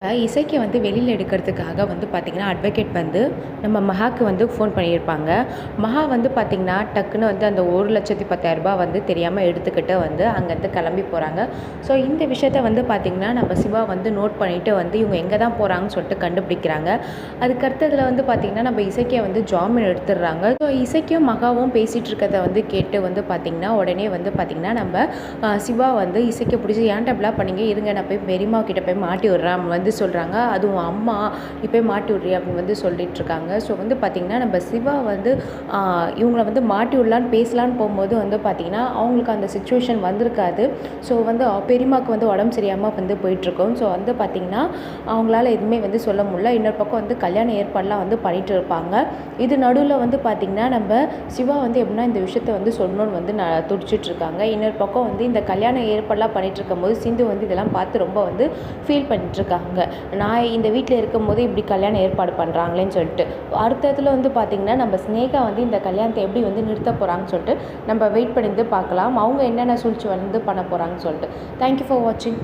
இசைக்கு வந்து வெளியில் எடுக்கிறதுக்காக வந்து பார்த்திங்கன்னா, அட்வொகேட் வந்து நம்ம மகாக்கு வந்து ஃபோன் பண்ணியிருப்பாங்க. மகா வந்து பார்த்திங்கன்னா, டக்குன்னு வந்து அந்த ரூ. 1,10,000 வந்து தெரியாம எடுத்துக்கிட்டு வந்து அங்கேருந்து கிளம்பி போகிறாங்க. ஸோ இந்த விஷயத்த வந்து பார்த்திங்கன்னா, நம்ம சிவா வந்து நோட் பண்ணிவிட்டு வந்து இவங்க எங்கே தான் போகிறாங்கன்னு சொல்லிட்டு கண்டுபிடிக்கிறாங்க. அதுக்கடுத்ததில் வந்து பார்த்திங்கன்னா, நம்ம இசைக்கை வந்து ஜாமீன் எடுத்துடுறாங்க. ஸோ இசைக்கும் மகாவும் பேசிகிட்டு இருக்கிறத வந்து கேட்டு வந்து பார்த்திங்கன்னா, உடனே வந்து பார்த்திங்கன்னா, நம்ம சிவா வந்து இசைக்க பிடிச்சி ஏன்டா இப்படிலாம் பண்ணீங்க, இருங்க நான் போய் பெரியம்மா கிட்ட போய் மாட்டி விடுறேன் வந்து சொல்கிறாங்க. அதுவும் அம்மா நீ போய் மாட்டி விட்றியா அப்படின்னு வந்து சொல்லிட்டுருக்காங்க. ஸோ வந்து பார்த்திங்கன்னா, நம்ம சிவா வந்து இவங்கள வந்து மாட்டி விடலான்னு பேசலான்னு போகும்போது வந்து பார்த்திங்கன்னா, அவங்களுக்கு அந்த சிச்சுவேஷன் வந்திருக்காது. ஸோ வந்து பெரியம்மாவுக்கு வந்து உடம்பு சரியாமல் வந்து போயிட்டுருக்கோம். ஸோ வந்து பார்த்திங்கன்னா, அவங்களால எதுவுமே வந்து சொல்ல முடியல. இன்னொரு பக்கம் வந்து கல்யாண ஏற்பாடெலாம் வந்து பண்ணிட்டு இருப்பாங்க. இது நடுவில் வந்து பார்த்திங்கன்னா, நம்ம சிவா வந்து எப்படின்னா இந்த விஷயத்த வந்து சொல்லணும்னு வந்து துடிச்சிட்ருக்காங்க. இன்னொரு பக்கம் வந்து இந்த கல்யாண ஏற்பாடெலாம் பண்ணிகிட்டு இருக்கும்போது சிந்து வந்து இதெல்லாம் பார்த்து ரொம்ப வந்து ஃபீல் பண்ணிட்டுருக்காங்க. நான் இந்த வீட்டில் இருக்கும்போது இப்படி கல்யாணம் ஏற்பாடு பண்ணுறாங்களேன்னு சொல்லிட்டு. அடுத்ததில் வந்து பார்த்திங்கன்னா, நம்ம ஸ்னேகா வந்து இந்த கல்யாணத்தை எப்படி வந்து நிறுத்த போகிறாங்கன்னு சொல்லிட்டு நம்ம வெயிட் பண்ணி பார்க்கலாம். அவங்க என்னென்ன சூழ்ச்சி வந்து பண்ண போகிறாங்கன்னு சொல்லிட்டு. தேங்க்யூ ஃபார் வாட்சிங்.